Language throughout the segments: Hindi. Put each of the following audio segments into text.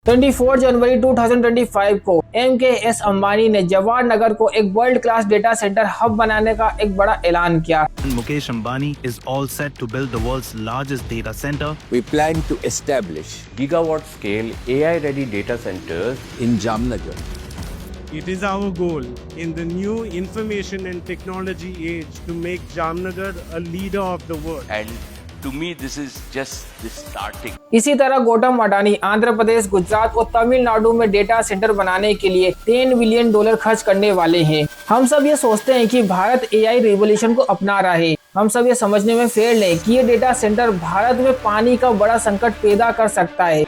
24 जनवरी 2025 को MKS अंबानी ने जवाहर नगर को एक world class data centre hub बनाने का एक बड़ा ऐलान किया। Mukesh Ambani is all set to build the world's largest data center. We plan to establish gigawatt scale AI-ready data centers in Jamnagar. It is our goal in the new information and technology age to make Jamnagar a leader of the world. and to me this is just the starting. इसी तरह गौतम अडानी आंध्र प्रदेश, गुजरात और तमिलनाडु में डेटा सेंटर बनाने के लिए $10 बिलियन खर्च करने वाले हैं। हम सब ये सोचते हैं कि भारत AI रिवॉल्यूशन को अपना रहा है। हम सब ये समझने में फेल हैं कि ये डेटा सेंटर भारत में पानी का बड़ा संकट पैदा कर सकता है।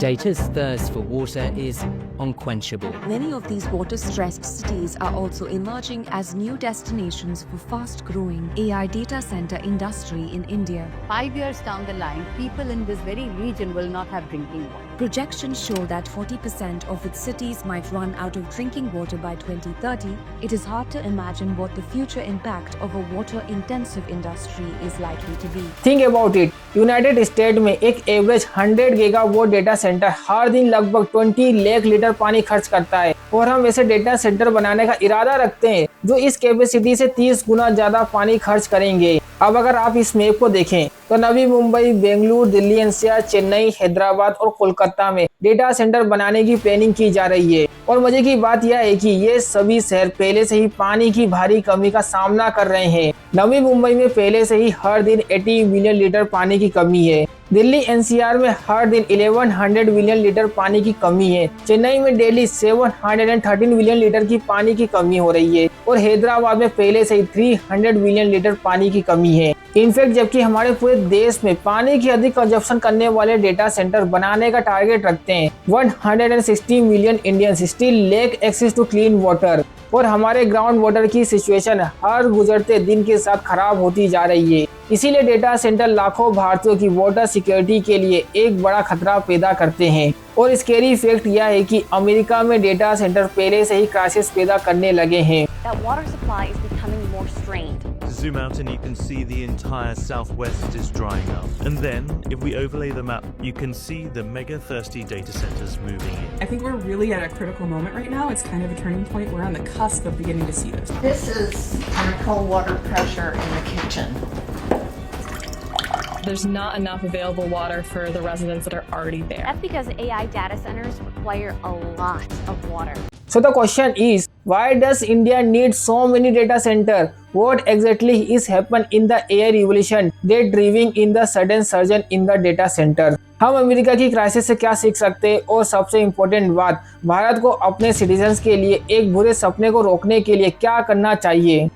Data's thirst for water is unquenchable. Many of these water-stressed cities are also emerging as new destinations for fast-growing AI data center industry in India. 5 years down the line, people in this very region will not have drinking water. Projections show that 40% of its cities might run out of drinking water by 2030. It is hard to imagine what the future impact of a water-intensive industry is likely to be. Think about it. United state में एक एवरेज 100 गीगावाट डेटा सेंटर हर दिन लगभग 20 लाख लीटर पानी खर्च करता है और हम ऐसे डेटा सेंटर बनाने का इरादा रखते हैं जो इस कैपेसिटी से 30 गुना ज्यादा पानी खर्च करेंगे। अब अगर आप इस मैप को देखें तो नवी मुंबई, बेंगलुरु, दिल्ली एनसीआर, चेन्नई, हैदराबाद और कोलकाता में डेटा सेंटर बनाने की प्लानिंग की जा रही है। और मजे की बात यह है कि ये सभी शहर पहले से ही पानी की भारी कमी का सामना कर रहे हैं। नवी मुंबई में पहले से ही हर दिन 80 मिलियन लीटर पानी की कमी है। दिल्ली एनसीआर में हर दिन 1100 मिलियन लीटर पानी की कमी है। चेन्नई में डेली 713 मिलियन लीटर की पानी की कमी हो रही है और हैदराबाद में पहले से ही 300 मिलियन लीटर पानी की कमी है। इनफैक्ट जबकि हमारे पूरे देश में पानी की अधिक कंजप्शन करने वाले डेटा सेंटर बनाने का टारगेट रखते हैं, 160 million Indians still lack access to clean water और हमारे ग्राउंड वाटर की सिचुएशन हर गुजरते दिन के साथ खराब होती जा रही है। इसीलिए डेटा सेंटर लाखों भारतीयों की वाटर सिक्योरिटी के लिए एक बड़ा खतरा पैदा करते हैं। और स्कैरी फैक्ट यह है कि अमेरिका में डेटा सेंटर पहले से ही क्राइसिस पैदा करने लगे हैं। That water supply is becoming more strained. Zoom out and you can see the entire southwest is drying up. And then, if we overlay the map, you can see the mega thirsty data centers moving in. I think we're really at a critical moment right now. It's kind of a turning point. We're on the cusp of beginning to see this. This is critical water pressure in the kitchen. There's not enough available water for the residents that are already there. That's because AI data centers require a lot of water. So the question is, why does India need so many data centers? What exactly is happened in the AI revolution that driving in the sudden surge in the data center? हम अमेरिका की क्राइसिस से क्या सीख सकते हैं और सबसे इम्पोर्टेंट बात, भारत को अपने सिटीजन्स के लिए एक बुरे सपने को रोकने के लिए क्या करना चाहिए।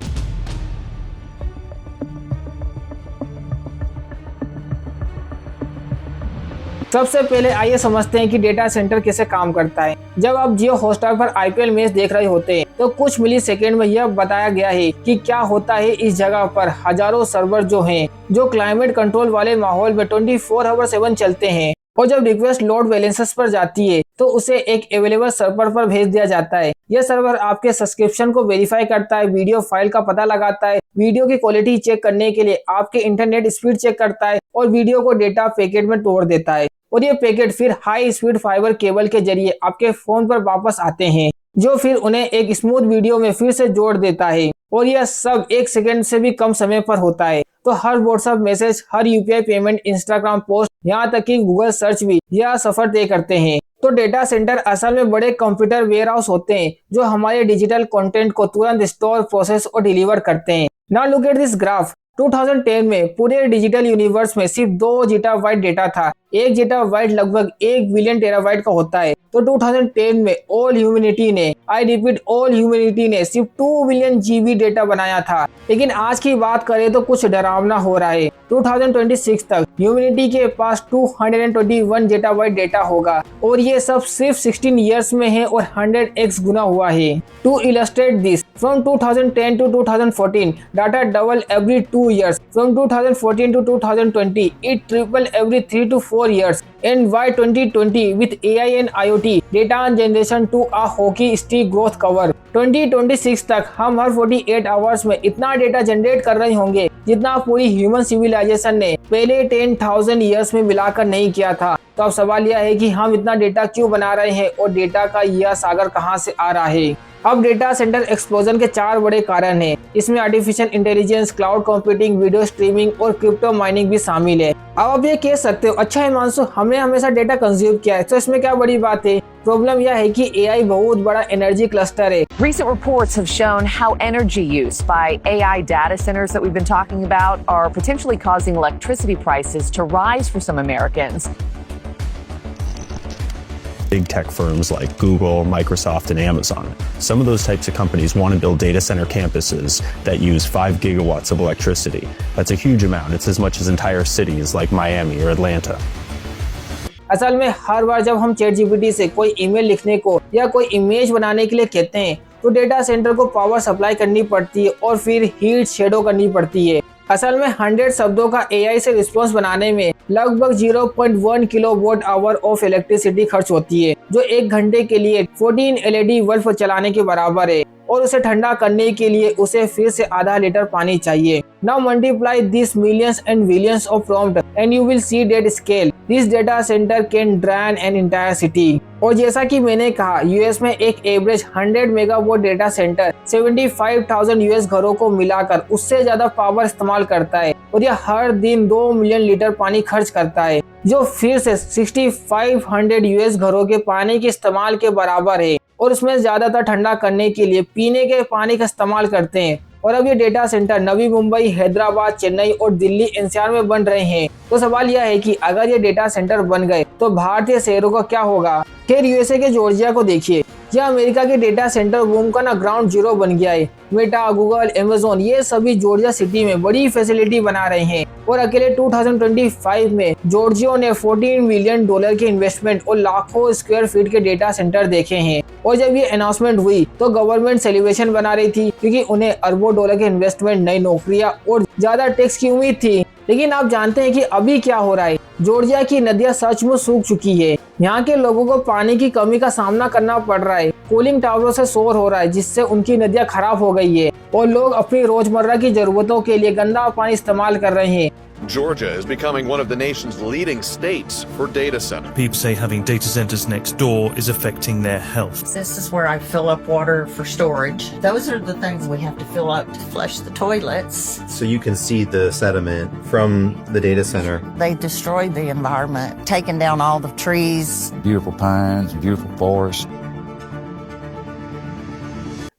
सबसे पहले आइए समझते हैं कि डेटा सेंटर कैसे काम करता है। जब आप जियो हॉटस्टार पर IPL मैच देख रहे होते हैं तो कुछ मिली सेकेंड में यह बताया गया है कि क्या होता है इस जगह पर हजारों सर्वर जो हैं जो क्लाइमेट कंट्रोल वाले माहौल में 24/7 चलते हैं और जब रिक्वेस्ट लोड बैलेंसेस पर जाती है तो उसे एक अवेलेबल सर्वर पर भेज दिया जाता है। यह सर्वर आपके सब्सक्रिप्शन को वेरीफाई करता है, वीडियो फाइल का पता लगाता है, वीडियो की क्वालिटी चेक करने के लिए आपके इंटरनेट स्पीड चेक करता है और वीडियो को डेटा पैकेट में तोड़ देता है और ये पैकेट फिर हाई स्पीड फाइबर केबल के जरिए आपके फोन पर वापस आते हैं जो फिर उन्हें एक स्मूथ वीडियो में फिर से जोड़ देता है और यह सब 1 सेकंड से भी कम समय पर होता है। तो हर व्हाट्सएप मैसेज, हर UPI पेमेंट, इंस्टाग्राम पोस्ट, यहाँ तक कि गूगल सर्च भी यह सफर तय करते हैं। तो डेटा सेंटर असल में बड़े कंप्यूटर वेयरहाउस होते हैं जो हमारे डिजिटल कंटेंट को तुरंत स्टोर, प्रोसेस और डिलीवर करते हैं। Now look at this graph. 2010 में पूरे डिजिटल यूनिवर्स में सिर्फ 2 जीटाबाइट डेटा था। 1 जीटाबाइट लगभग 1 बिलियन टेराबाइट का होता है। तो 2010 में ऑल ह्यूमैनिटी ने, आई रिपीट ऑल ह्यूमैनिटी ने सिर्फ 2 बिलियन GB डेटा बनाया था। लेकिन आज की बात करें तो कुछ डरावना हो रहा है। 2026 तक ह्यूमैनिटी के पास 221 जीटाबाइट डेटा होगा और ये सब सिर्फ 16 इयर्स में है और 100x गुना हुआ है। To illustrate this, from 2010 to 2014 data double every 2 years. From 2014 to 2020 it tripled every 3 to 4 years. And by 2020 with AI and IoT data generation to a hockey stick growth cover. 2026 तक हम हर 48 आवर्स में इतना डेटा जनरेट कर रहे होंगे जितना पूरी ह्यूमन सिविलाइजेशन सिविलाइजेशन ने पहले 10,000 ईयर्स में मिलाकर नहीं किया था। तो अब सवाल यह है कि हम इतना डेटा क्यों बना रहे हैं और डेटा का यह सागर कहां से आ रहा है। अब डेटा सेंटर एक्सप्लोजन के 4 बड़े कारण हैं। इसमें artificial intelligence, cloud computing, video streaming और क्रिप्टो माइनिंग भी शामिल है। अब आप ये कह सकते हो, अच्छा हिमांशु, हमने हमेशा डेटा कंज्यूम किया है तो इसमें क्या बड़ी बात है। प्रॉब्लम यह है कि एआई बहुत बड़ा एनर्जी क्लस्टर है। Recent reports have shown how energy use by AI data centers that we've been talking about are potentially causing electricity prices to rise for some Americans. Big tech firms like Google, Microsoft, and Amazon. Some of those types of companies want to build data center campuses that use 5 gigawatts of electricity. That's a huge amount. It's as much as entire cities like Miami or Atlanta. असल में हर बार जब हम ChatGPT से कोई ईमेल लिखने को या कोई इमेज बनाने के लिए कहते हैं तो डेटा सेंटर को पावर सप्लाई करनी पड़ती है और फिर हीट शेडो करनी पड़ती है। असल में 100 शब्दों का AI से रिस्पॉन्स बनाने में लगभग 0.1 किलोवाट आवर ऑफ इलेक्ट्रिसिटी खर्च होती है, जो 1 घंटे के लिए 14 LED बल्ब चलाने के बराबर है। और उसे ठंडा करने के लिए उसे फिर से आधा लीटर पानी चाहिए। Now multiply this millions and billions of prompt and you will see that scale this data centre can drain an entire city. और जैसा कि मैंने कहा, यूएस में एक average 100 megawatt data centre 75,000 US घरों को मिलाकर उससे ज्यादा पावर इस्तेमाल करता है और यह हर दिन 2 मिलियन लीटर पानी खर्च करता है, जो फिर से 6500 यूएस घरों के पानी के इस्तेमाल के बराबर है। और उसमें ज्यादातर ठंडा करने के लिए पीने के पानी का इस्तेमाल करते हैं। और अब ये डेटा सेंटर नवी मुंबई, हैदराबाद, चेन्नई और दिल्ली एनसीआर में बन रहे हैं। तो सवाल यह है कि अगर ये डेटा सेंटर बन गए तो भारतीय शहरों का क्या होगा। खैर, यूएसए के जॉर्जिया को देखिए, यह अमेरिका के डेटा सेंटर बूम का ग्राउंड जीरो बन गया है। मेटा, गूगल, अमेज़न ये सभी जॉर्जिया सिटी में बड़ी फैसिलिटी बना रहे हैं। और अकेले 2025 में जॉर्जिया ने $14 मिलियन के इन्वेस्टमेंट और लाखों स्क्वायर फीट के डेटा सेंटर देखे हैं। और जब ये अनाउंसमेंट हुई तो गवर्नमेंट सेलिब्रेशन बना रही थी, क्योंकि उन्हें अरबों डॉलर के इन्वेस्टमेंट, नई नौकरियां और ज्यादा टैक्स की उम्मीद थी। लेकिन आप जानते हैं कि अभी क्या हो रहा है। जॉर्जिया की नदियां सचमुच सूख चुकी है। यहाँ के लोगों को पानी की कमी का सामना करना पड़ रहा है। कूलिंग टावरों से शोर हो रहा है, जिससे उनकी नदियां खराब हो गई है और लोग अपनी रोजमर्रा की जरूरतों के लिए गंदा पानी इस्तेमाल कर रहे हैं। Georgia is becoming one of the nation's leading states for data centers. People say having data centers next door is affecting their health. This is where I fill up water for storage. Those are the things we have to fill up to flush the toilets. So you can see the sediment from the data center. They destroyed the environment, taking down all the trees. Beautiful pines, beautiful forest.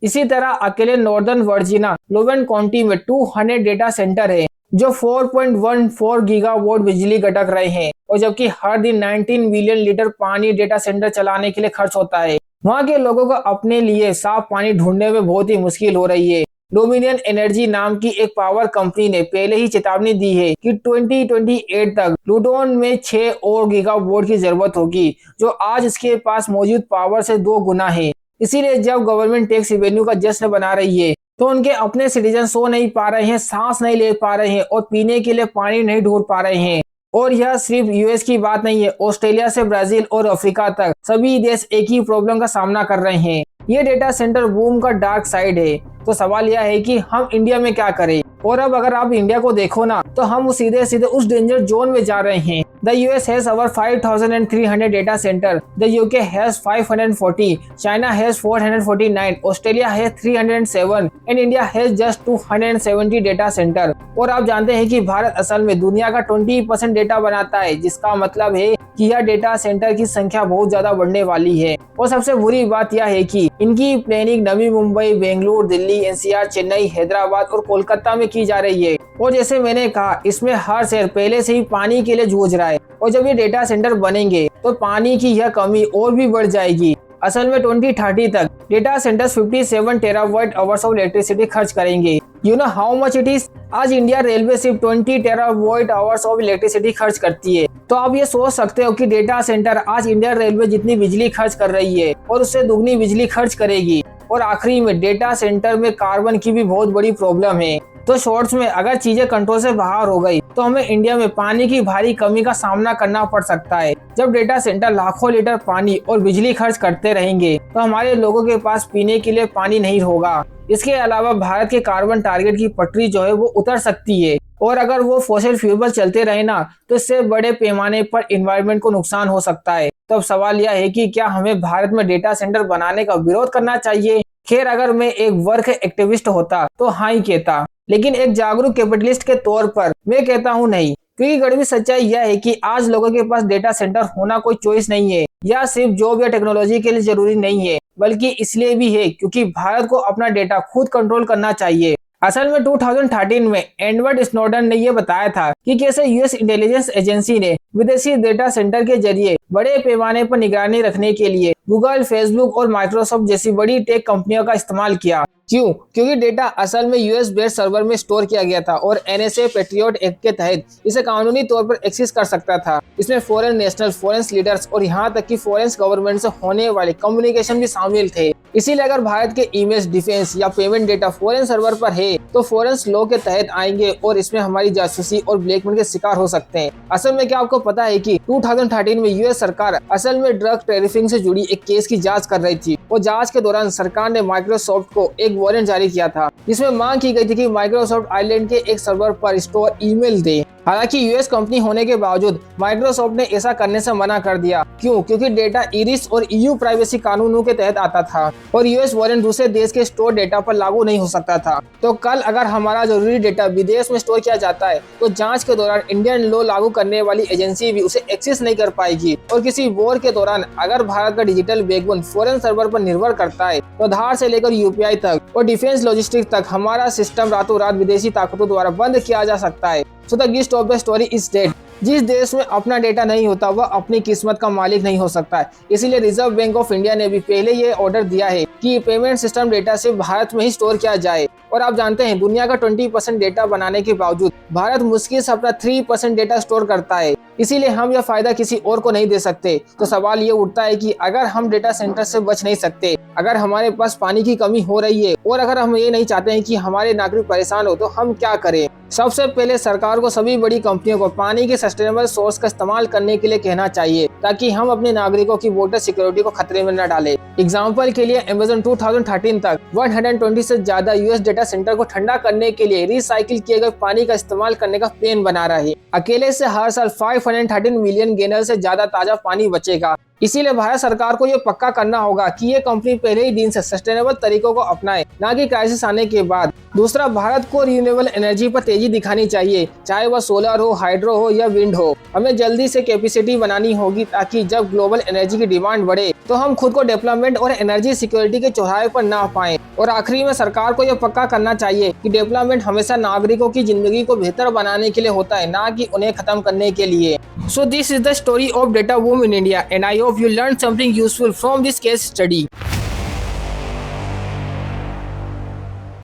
इसी तरह अकेले नॉर्दर्न वर्जीनिया, लोवेन काउंटी में 200 डेटा सेंटर है, जो 4.14 गीगावाट बिजली गटक रहे हैं। और जबकि हर दिन 19 बिलियन लीटर पानी डेटा सेंटर चलाने के लिए खर्च होता है। वहाँ के लोगों को अपने लिए साफ पानी ढूंढने में बहुत ही मुश्किल हो रही है। डोमिनियन एनर्जी नाम की एक पावर कंपनी ने पहले ही चेतावनी दी है कि 2028 तक लुडोन में 6 और गीगावाट की जरूरत होगी, जो आज इसके पास मौजूद पावर से 2 गुना है। इसीलिए जब गवर्नमेंट टैक्स रेवेन्यू का जश्न बना रही है तो उनके अपने सिटीजन सो नहीं पा रहे हैं, सांस नहीं ले पा रहे हैं और पीने के लिए पानी नहीं ढूंढ पा रहे हैं। और यह सिर्फ यूएस की बात नहीं है, ऑस्ट्रेलिया से ब्राजील और अफ्रीका तक सभी देश एक ही प्रॉब्लम का सामना कर रहे हैं। ये डेटा सेंटर बूम का डार्क साइड है। तो सवाल यह है कि हम इंडिया में क्या करें। और अब अगर आप इंडिया को देखो ना, तो हम सीधे सीधे उस डेंजर जोन में जा रहे हैं। The US has over 5,300 data center. The UK has 540. China has 449. Australia has 307. And India has just 270 data center. और आप जानते हैं कि भारत असल में दुनिया का 20% डेटा बनाता है, जिसका मतलब है कि यह डेटा सेंटर की संख्या बहुत ज्यादा बढ़ने वाली है। और सबसे बुरी बात यह है कि इनकी प्लानिंग नवी मुंबई, बेंगलुरु, दिल्ली, एनसीआर, चेन्नई, हैदराबाद और कोलकाता में की जा रही है। और जैसे मैंने कहा, इसमें हर शहर पहले से ही पानी के लिए जूझ रहा है। और जब ये डेटा सेंटर बनेंगे तो पानी की यह कमी और भी बढ़ जाएगी। असल में 2030 तक data centres 57 terawatt hours of electricity खर्च करेंगे। You know how much it is? आज इंडिया रेलवे सिर्फ 20 टेरावाट आवर्स ऑफ इलेक्ट्रिसिटी खर्च करती है। तो आप ये सोच सकते हो कि डेटा सेंटर आज इंडिया रेलवे जितनी बिजली खर्च कर रही है और उससे दुगनी बिजली खर्च करेगी। और आखिरी में डेटा सेंटर में कार्बन की भी बहुत बड़ी प्रॉब्लम है। तो शॉर्ट्स में अगर चीजें कंट्रोल से बाहर हो गई तो हमें इंडिया में पानी की भारी कमी का सामना करना पड़ सकता है। जब डेटा सेंटर लाखों लीटर पानी और बिजली खर्च करते रहेंगे तो हमारे लोगों के पास पीने के लिए पानी नहीं होगा। इसके अलावा भारत के कार्बन टारगेट की पटरी जो है वो उतर सकती है। और अगर वो फॉसिल फ्यूल पर चलते रहे ना तो इससे बड़े पैमाने पर एनवायरनमेंट को नुकसान हो सकता है। तो अब सवाल यह है कि क्या हमें भारत में डेटा सेंटर बनाने का विरोध करना चाहिए? खैर, अगर मैं एक वर्क एक्टिविस्ट होता तो हाँ ही कहता, लेकिन एक जागरूक कैपिटलिस्ट के तौर पर मैं कहता हूँ नहीं, क्योंकि कड़वी सच्चाई यह है कि आज लोगों के पास डेटा सेंटर होना कोई चॉइस नहीं है, या सिर्फ जॉब या टेक्नोलॉजी के लिए जरूरी नहीं है, बल्कि इसलिए भी है क्योंकि भारत को अपना डेटा खुद कंट्रोल करना चाहिए। असल में 2013 में एडवर्ड स्नोडन ने यह बताया था कि कैसे यूएस इंटेलिजेंस एजेंसी ने विदेशी डेटा सेंटर के जरिए बड़े पैमाने पर निगरानी रखने के लिए गूगल, फेसबुक और माइक्रोसॉफ्ट जैसी बड़ी टेक कंपनियों का इस्तेमाल किया। क्यों? क्योंकि डेटा असल में यूएस बेस्ड सर्वर में स्टोर किया गया था और एनएसए पेट्रियट एक्ट के तहत इसे कानूनी तौर पर एक्सेस कर सकता था। इसमें फॉरेन नेशनल, फॉरेन लीडर्स और यहाँ तक कि फॉरेन गवर्नमेंट से होने वाले कम्युनिकेशन भी शामिल थे। इसीलिए अगर भारत के इमेज, डिफेंस या पेमेंट डेटा फॉरेन सर्वर पर है तो फॉरेन लॉ के तहत आएंगे और इसमें हमारी जासूसी और ब्लैकमेल के शिकार हो सकते हैं। असल में क्या आपको पता है कि 2013 में यूएस सरकार असल में ड्रग ट्रैफिकिंग से जुड़ी एक केस की जांच कर रही थी और जांच के दौरान सरकार ने माइक्रोसॉफ्ट को एक वारंट जारी किया था जिसमें मांग की गई थी कि माइक्रोसॉफ्ट आइलैंड के एक सर्वर पर स्टोर ईमेल दे। हालांकि यूएस कंपनी होने के बावजूद माइक्रोसॉफ्ट ने ऐसा करने से मना कर दिया। क्यों? क्योंकि डेटा इरिस और ईयू प्राइवेसी कानूनों के तहत आता था और यूएस वारंट दूसरे देश के स्टोर डेटा पर लागू नहीं हो सकता था। तो कल अगर हमारा जरूरी डेटा विदेश में स्टोर किया जाता है तो जांच के दौरान इंडियन लॉ लागू करने वाली एजेंसी भी उसे एक्सेस नहीं कर पाएगी। और किसी वॉर के दौरान अगर भारत का डिजिटल बैकबोन फॉरेन सर्वर पर निर्भर करता है तो आधार से लेकर यूपीआई तक और डिफेंस लॉजिस्टिक्स तक हमारा सिस्टम रातों रात विदेशी ताकतों द्वारा बंद किया जा सकता है। So the gist of the story is that जिस देश में अपना डेटा नहीं होता वह अपनी किस्मत का मालिक नहीं हो सकता है। इसीलिए रिजर्व बैंक ऑफ इंडिया ने भी पहले ये ऑर्डर दिया है कि पेमेंट सिस्टम डेटा सिर्फ भारत में ही स्टोर किया जाए। और आप जानते हैं दुनिया का 20% डेटा बनाने के बावजूद भारत मुश्किल से अपना 3% डेटा स्टोर करता है। इसीलिए हम यह फायदा किसी और को नहीं दे सकते। तो सवाल ये उठता है कि अगर हम डेटा सेंटर से बच नहीं सकते, अगर हमारे पास पानी की कमी हो रही है और अगर हम ये नहीं चाहते हैं कि हमारे नागरिक परेशान हो तो हम क्या करें? सबसे पहले सरकार को सभी बड़ी कंपनियों को पानी के सस्टेनेबल सोर्स का इस्तेमाल करने के लिए कहना चाहिए ताकि हम अपने नागरिकों की वाटर सिक्योरिटी को खतरे में न डालें। एग्जाम्पल के लिए अमेज़न 2013 तक 120 से ज्यादा यूएस डेटा सेंटर को ठंडा करने के लिए रिसाइकिल किए गए पानी का इस्तेमाल करने का प्लान बना रहा है। अकेले से हर साल 513 मिलियन गैलन से ज्यादा ताजा पानी बचेगा। इसीलिए भारत सरकार को ये पक्का करना होगा कि ये कंपनी पहले ही दिन से सस्टेनेबल तरीकों को अपनाए, ना कि क्राइसिस आने के बाद। दूसरा, भारत को रिन्यूएबल एनर्जी पर तेजी दिखानी चाहिए, चाहे वह सोलर हो, हाइड्रो हो या विंड हो। हमें जल्दी से कैपेसिटी बनानी होगी ताकि जब ग्लोबल एनर्जी की डिमांड बढ़े तो हम खुद को डेवलपमेंट और एनर्जी सिक्योरिटी के चौराहे पर ना पाएं। और आखिरी में सरकार को यह पक्का करना चाहिए कि डेवलपमेंट हमेशा नागरिकों की जिंदगी को बेहतर बनाने के लिए होता है, ना कि उन्हें खत्म करने के लिए। So this is the story of data boom in India and I hope you learned something useful from this case study.